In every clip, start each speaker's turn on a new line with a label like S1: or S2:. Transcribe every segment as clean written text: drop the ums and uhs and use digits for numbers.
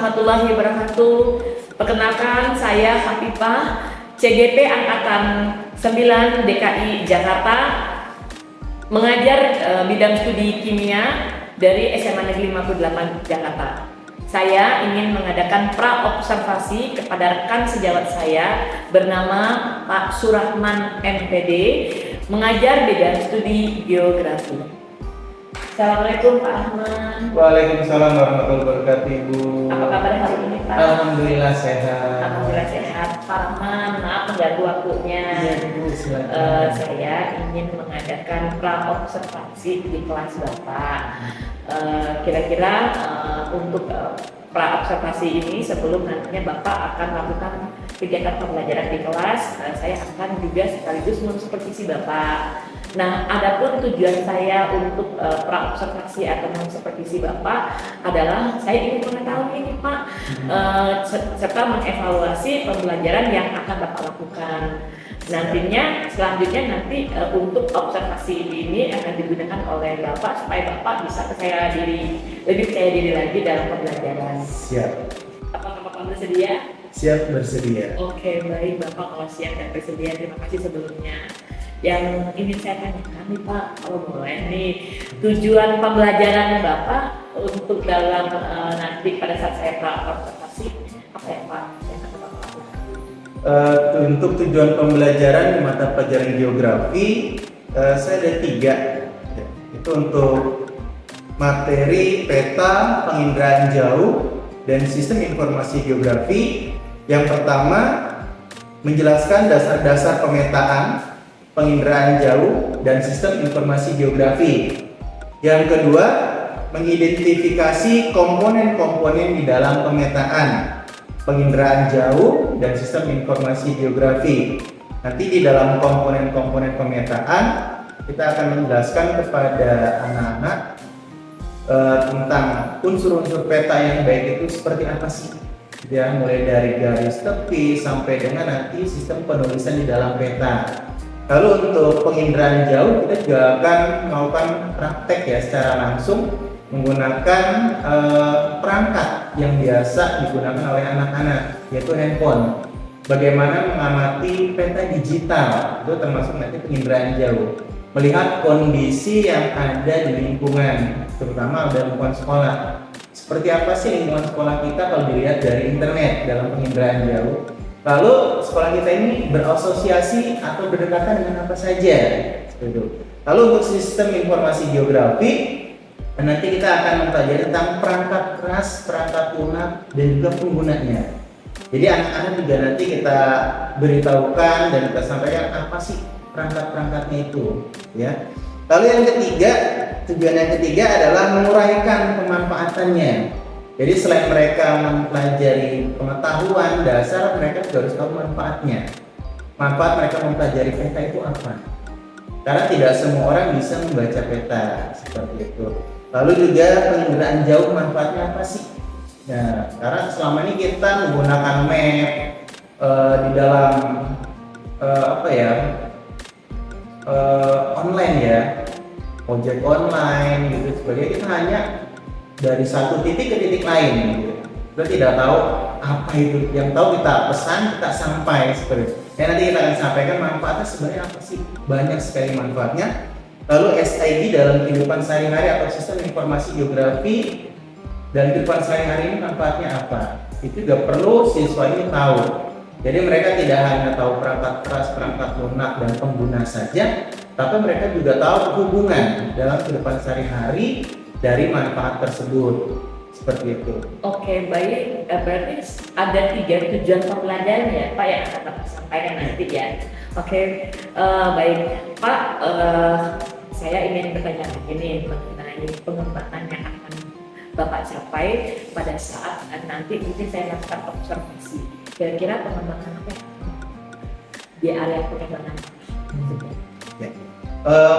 S1: warahmatullahi wabarakatuh. Perkenalkan, saya Hafifah, CGP Angkatan 9 DKI Jakarta, mengajar bidang studi kimia dari SMA Negeri 58 Jakarta. Saya ingin mengadakan pra-observasi kepada rekan sejawat saya bernama Pak Surahman MPD, mengajar bidang studi geografi. Assalamualaikum Pak Ahmad.
S2: Waalaikumsalam warahmatullahi wabarakatuh, Ibu.
S1: Apa kabar hari ini Pak?
S2: Alhamdulillah sehat.
S1: Alhamdulillah sehat. Pak Rahman, maaf mengganggu waktunya.
S2: Iya, Ibu, silakan.
S1: Saya ingin mengadakan pra-observasi di kelas Bapak. Kira-kira untuk pra-observasi ini sebelum nantinya Bapak akan melakukan kegiatan pembelajaran di kelas, saya akan juga sekaligus mensupervisi Bapak. Nah, adapun tujuan saya untuk pra-observasi atau mensupervisi Bapak adalah saya ingin mengetahui ini Pak, serta mengevaluasi pembelajaran yang akan Bapak lakukan. Nantinya, selanjutnya nanti untuk observasi ini akan digunakan oleh Bapak supaya Bapak bisa lebih percaya diri lagi dalam pembelajaran.
S2: Siap.
S1: Apakah Bapak bersedia?
S2: Siap bersedia.
S1: Oke, baik Bapak, kalau siap dan bersedia, terima kasih sebelumnya. Yang ingin saya tanyakan nih Pak, kalau boleh nih, tujuan pembelajaran Bapak untuk dalam nanti pada saat saya pra-observasi apa ya Pak yang akan Bapak lakukan?
S2: Untuk tujuan pembelajaran di mata pelajaran geografi, saya ada 3. Itu untuk materi peta penginderaan jauh dan sistem informasi geografi. Yang pertama, menjelaskan dasar-dasar pemetaan penginderaan jauh dan sistem informasi geografi. Yang kedua, mengidentifikasi komponen-komponen di dalam pemetaan penginderaan jauh dan sistem informasi geografi. Nanti di dalam komponen-komponen pemetaan kita akan menjelaskan kepada anak-anak tentang unsur-unsur peta yang baik itu seperti apa sih, ya, mulai dari garis tepi sampai dengan nanti sistem penulisan di dalam peta. Lalu untuk penginderaan jauh kita juga akan melakukan praktek ya secara langsung menggunakan perangkat yang biasa digunakan oleh anak-anak, yaitu handphone. Bagaimana mengamati peta digital, itu termasuk nanti penginderaan jauh. Melihat kondisi yang ada di lingkungan, terutama dalam lingkungan sekolah. Seperti apa sih lingkungan sekolah kita kalau dilihat dari internet dalam penginderaan jauh. Lalu sekolah kita ini berasosiasi atau berdekatan dengan apa saja. Lalu untuk sistem informasi geografi, nanti kita akan mempelajari tentang perangkat keras, perangkat lunak, dan juga penggunanya. Jadi anak-anak juga nanti kita beritahukan dan kita sampaikan apa sih perangkat-perangkatnya itu, ya. Lalu yang ketiga, tujuan yang ketiga adalah menguraikan pemanfaatannya. Jadi selain mereka mempelajari pengetahuan dasar, mereka juga harus tahu manfaatnya. Manfaat mereka mempelajari peta itu apa? Karena tidak semua orang bisa membaca peta seperti itu. Lalu juga penginderaan jauh manfaatnya apa sih? Nah, karena selama ini kita menggunakan map di dalam online ya, ojek online gitu sebagainya, kita hanya dari satu titik ke titik lain gitu. Kita tidak tahu apa itu, yang tahu kita pesan, kita sampai seperti itu. Dan nanti kita akan sampaikan manfaatnya sebenarnya apa sih, banyak sekali manfaatnya. Lalu SIG dalam kehidupan sehari-hari atau sistem informasi geografi dan kehidupan sehari-hari ini manfaatnya apa, itu juga perlu siswa ini tahu. Jadi mereka tidak hanya tahu perangkat keras, perangkat lunak dan pengguna saja, tapi mereka juga tahu hubungan dalam kehidupan sehari-hari dari manfaat tersebut, seperti itu.
S1: Oke, baik. Berarti ada 3 tujuan pembelajaran ya Pak yang akan Bapak sampaikan nanti ya. Oke, baik Pak. Saya ingin bertanya lagi nih mengenai pengembangan yang akan Bapak capai pada saat nanti mungkin saya lakukan observasi. Kira-kira pengembangan apa ya? Di area pengembangan?
S2: Ya.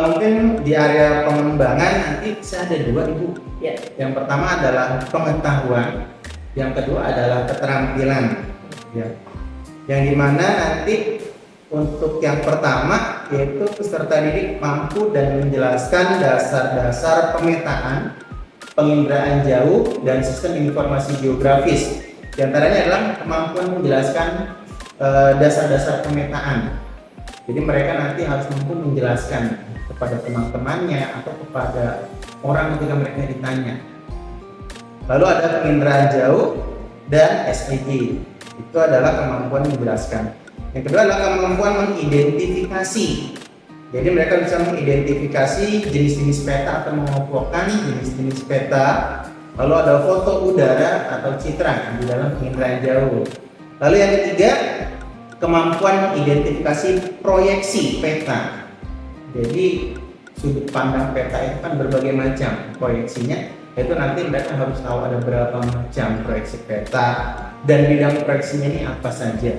S2: Mungkin di area pengembangan nanti saya ada 2 Ibu.
S1: Ya.
S2: Yang pertama adalah pengetahuan, yang kedua adalah keterampilan. Ya. Yang dimana nanti untuk yang pertama yaitu peserta didik mampu dan menjelaskan dasar-dasar pemetaan penginderaan jauh, dan sistem informasi geografis. Di antaranya adalah kemampuan menjelaskan dasar-dasar pemetaan. Jadi mereka nanti harus mampu menjelaskan kepada teman-temannya atau kepada orang ketika mereka ditanya. Lalu ada penginderaan jauh dan SIG. Itu adalah kemampuan menjelaskan. Yang kedua adalah kemampuan mengidentifikasi. Jadi mereka bisa mengidentifikasi jenis-jenis peta atau mengelompokkan jenis-jenis peta. Lalu ada foto udara atau citra di dalam penginderaan jauh. Lalu yang ketiga, kemampuan mengidentifikasi proyeksi peta. Jadi sudut pandang peta itu kan berbagai macam proyeksinya. Itu nanti mereka harus tahu ada berapa macam proyeksi peta dan bidang proyeksinya ini apa saja.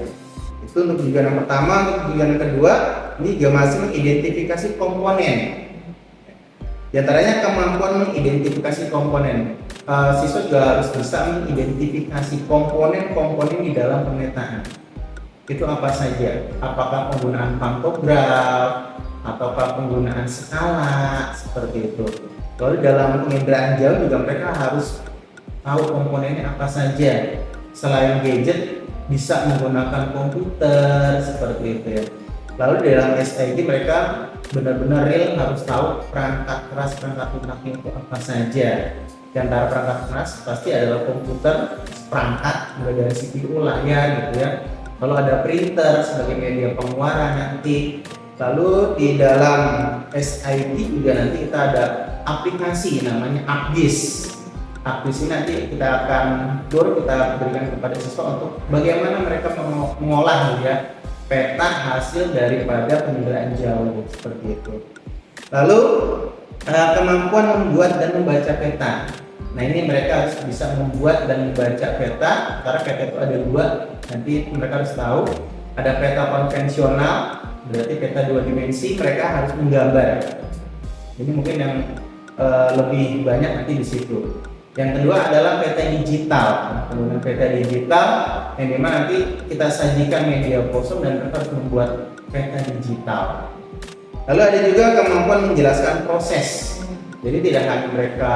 S2: Itu untuk tujuan yang pertama. Untuk tujuan yang kedua, ini juga masih mengidentifikasi komponen. Di antaranya kemampuan mengidentifikasi komponen. Siswa juga harus bisa mengidentifikasi komponen-komponen di dalam pemetaan. Itu apa saja? Apakah penggunaan pantograf ataukah penggunaan skala seperti itu. Lalu dalam penginderaan jauh juga mereka harus tahu komponennya apa saja. Selain gadget, bisa menggunakan komputer seperti itu ya. Lalu di dalam SIG mereka benar-benar real harus tahu perangkat keras, perangkat lunaknya itu apa saja. Di antara perangkat keras pasti adalah komputer, perangkat mulai dari CPU, layar gitu ya. Lalu ada printer sebagai media pengeluaran nanti. Lalu di dalam SIG juga nanti kita ada aplikasi namanya AppDisk. AppDisk ini nanti kita akan kita berikan kepada siswa untuk bagaimana mereka mengolah ya peta hasil daripada penginderaan jauh seperti itu. Lalu kemampuan membuat dan membaca peta. Nah ini mereka harus bisa membuat dan membaca peta, karena peta itu ada dua. Nanti mereka harus tahu ada peta konvensional, berarti peta dua dimensi, mereka harus menggambar. Ini mungkin yang lebih banyak nanti di situ. Yang kedua adalah peta digital. Kemudian peta digital yang dimana nanti kita sajikan media kosong dan mereka harus membuat peta digital. Lalu ada juga kemampuan menjelaskan proses. Jadi tidak hanya mereka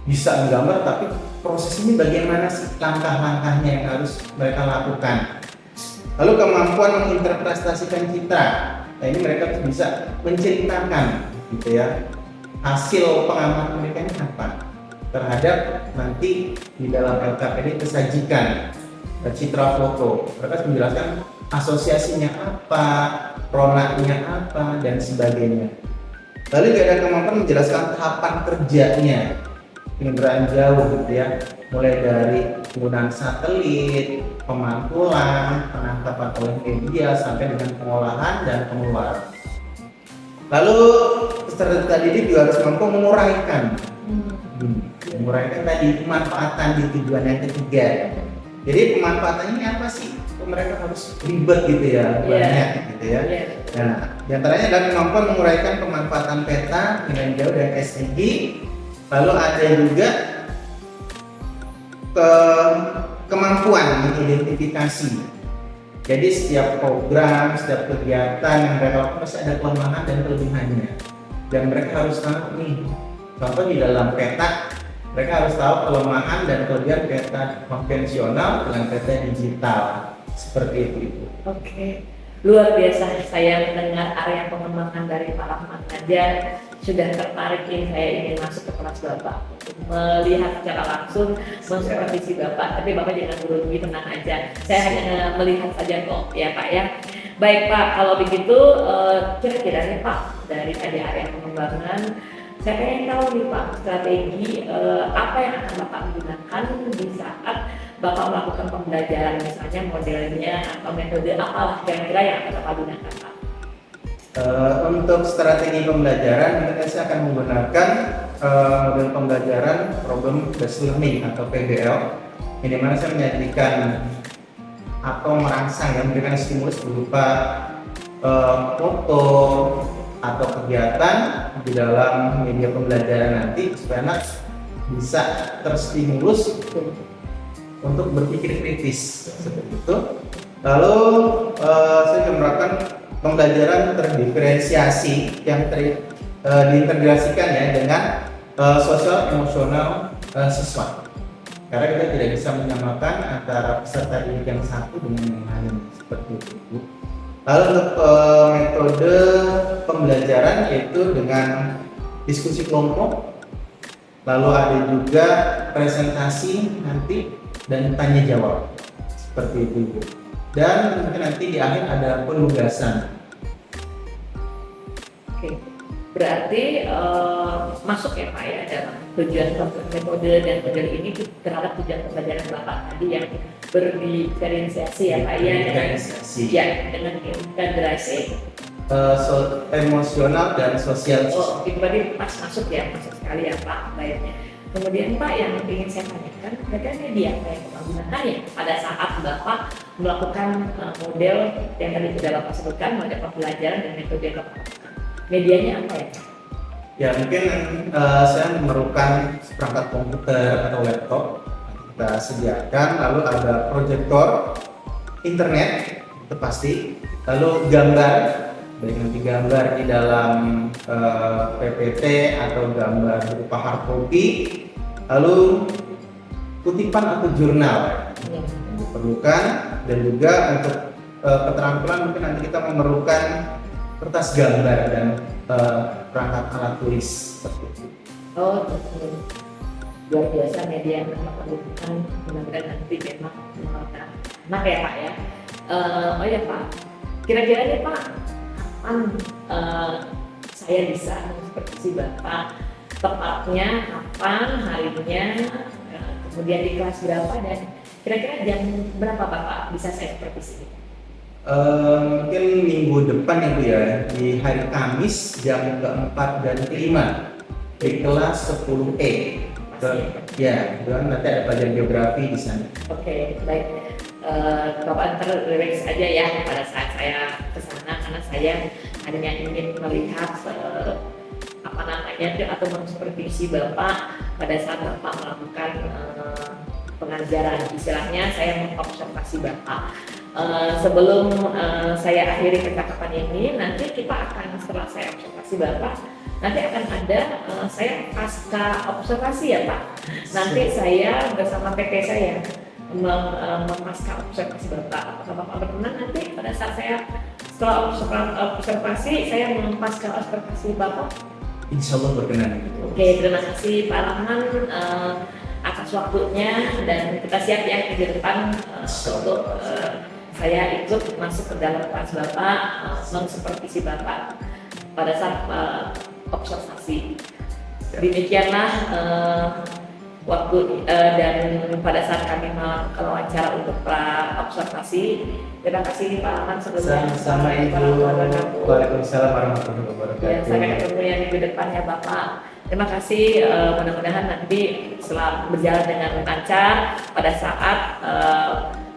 S2: bisa menggambar, tapi proses ini bagaimana sih langkah-langkahnya yang harus mereka lakukan. Lalu kemampuan menginterpretasikan citra. Nah ini mereka bisa menceritakan gitu ya hasil pengamatan mereka ini apa terhadap nanti di dalam LKPD tersajikan citra foto. Mereka harus menjelaskan asosiasinya apa, ronanya apa, dan sebagainya. Lalu juga ada kemampuan menjelaskan tahapan kerjanya penginderaan jauh gitu ya, mulai dari penggunaan satelit, pemantulan, penangkapan oleh media sampai dengan pengolahan dan pengeluaran. Lalu peserta didik juga harus mampu menguraikan tadi pemanfaatan di tujuan yang ketiga. Jadi pemanfaatannya apa sih? Mereka harus ribet gitu ya, banyak gitu ya. Nah, diantaranya adalah kemampuan menguraikan pemanfaatan peta dengan jauh dan SIG. Lalu ada juga kemampuan mengidentifikasi. Jadi setiap program, setiap kegiatan yang mereka lakukan pasti ada kelemahan dan kelebihannya. Dan mereka harus tahu nih, contoh di dalam peta, mereka harus tahu kelemahan dan kelebihan peta konvensional dengan peta digital. Seperti itu.
S1: Oke, luar biasa. Saya mendengar area pengembangan dari Pak Rahman aja sudah tertarik ini. Saya ingin masuk ke kelas Bapak untuk melihat secara langsung mensupervisi Bapak. Tapi Bapak jangan grogi, tenang aja. Saya hanya melihat saja kok ya Pak ya. Baik Pak, kalau begitu kira-kira nih Pak dari tadi area pengembangan, saya pengen tahu nih Pak strategi apa yang akan Bapak gunakan di saat Bapak melakukan pembelajaran, misalnya modelnya atau metode apalah kira-kira yang akan Bapak gunakan Pak?
S2: Untuk strategi pembelajaran, saya akan menggunakan model pembelajaran problem based learning atau PBL, yang dimana saya menyajikan atau merangsang yang memberikan stimulus berupa foto atau kegiatan di dalam media pembelajaran nanti supaya anak bisa terstimulus untuk berpikir kritis seperti itu. Lalu saya menerapkan pembelajaran terdiferensiasi yang diintegrasikan ya dengan sosial emosional siswa. Karena kita tidak bisa menyamakan antara peserta didik yang satu dengan yang lain seperti itu. Lalu untuk metode pembelajaran yaitu dengan diskusi kelompok, lalu ada juga presentasi nanti dan tanya jawab seperti itu. Dan mungkin nanti di akhir ada penugasan.
S1: Oke, berarti masuk ya Pak ya dalam tujuan metode dan model ini terhadap tujuan pembelajaran Bapak tadi yang berdiferensiasi ya Pak ya, dengan integrasi
S2: emosional dan sosial.
S1: Oh, itu berarti pas masuk ya, masuk sekali ya Pak baiknya. Kemudian Pak yang ingin saya tanyakan, kira-kira media apa yang Bapak gunakan ya pada saat Bapak melakukan model yang tadi sudah Bapak sebutkan, model pembelajaran dan metode yang Bapak lakukan. Medianya apa ya Pak?
S2: Ya mungkin saya memerlukan perangkat komputer atau laptop kita sediakan, lalu ada proyektor, internet itu pasti, lalu gambar, baik nanti gambar di dalam PPT atau gambar berupa hard copy, lalu kutipan atau jurnal yang diperlukan, dan juga untuk keterampilan mungkin nanti kita memerlukan kertas gambar dan perangkat alat tulis seperti itu.
S1: Oh, luar biasa media yang Bapak gunakan, mudah-mudahan nanti memang anak ya Pak ya. Oh ya Pak, kira-kira nih Pak, kapan saya bisa supervisi Bapak, tepatnya kapan, harinya, kemudian di kelas berapa, dan kira-kira jam berapa Bapak bisa saya supervisi?
S2: Mungkin minggu depan itu ya, di hari Kamis jam ke-4 dan ke-5 di kelas 10E. Ya, dan nanti ada pelajaran geografi di sana.
S1: Baik. Bapak antar relax aja ya pada saat saya ke sana, karena saya hanya ingin melihat atau mensupervisi Bapak pada saat Bapak melakukan pengajaran. Istilahnya saya mengobservasi Bapak. Sebelum saya akhiri percakapan ini, nanti kita akan, setelah saya observasi Bapak, nanti akan ada saya pasca observasi ya Pak. Nanti saya bersama PT saya memaska observasi Bapak. Apakah Bapak berkenan nanti pada saat saya setelah observasi saya memaska observasi Bapak?
S2: Insya Allah berkenan.
S1: Oke, terima kasih Pak Rahman atas waktunya, dan kita siap ya di depan untuk saya ikut masuk ke dalam kelas Bapak, mensupervisi Bapak pada saat observasi. Demikianlah waktu dan pada saat kami melakukan wawancara untuk observasi. Terima kasih Pak Rahman sebelumnya.
S2: Sama Ibu. Waalaikumsalam warahmatullahi wabarakatuh.
S1: Ya, sampai ketemu yang minggu depan ya Bapak. Terima kasih, mudah-mudahan nanti setelah berjalan dengan lancar pada saat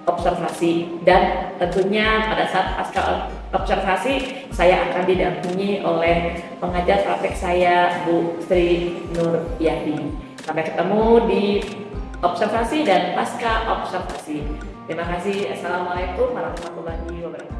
S1: observasi, dan tentunya pada saat pasca observasi saya akan didampingi oleh pengajar praktek saya Bu Sri Nur Yati. Sampai ketemu di observasi dan pasca observasi. Terima kasih. Assalamualaikum warahmatullahi wabarakatuh.